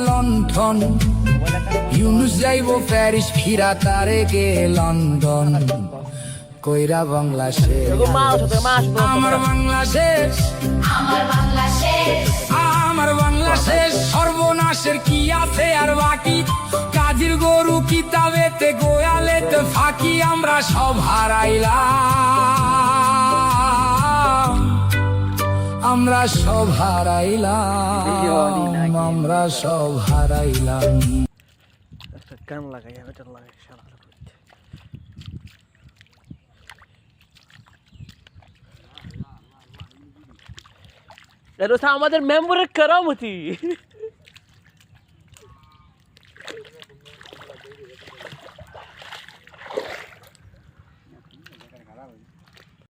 লণ্ঠন, ইউনুস যাইব প্যারিস, ফিরা তারে গে লন্ডন। কইরা বাংলাদেশ, আমার বাংলাদেশ, আমার বাংলাদেশ, আমার বাংলাদেশ। সর্বনাশের কি আছে আর বাকি, কাজীর গরু কিতাবেতে গোয়ালেতে ফাঁকি। আমরা সব হারাইলাম, আমরা সব হারাইলাম, আমরা সব হারাইলাম। গান লাগাই এটা লাগাই সারা এটা তো আমাদের মেম্বারের কেরামতি।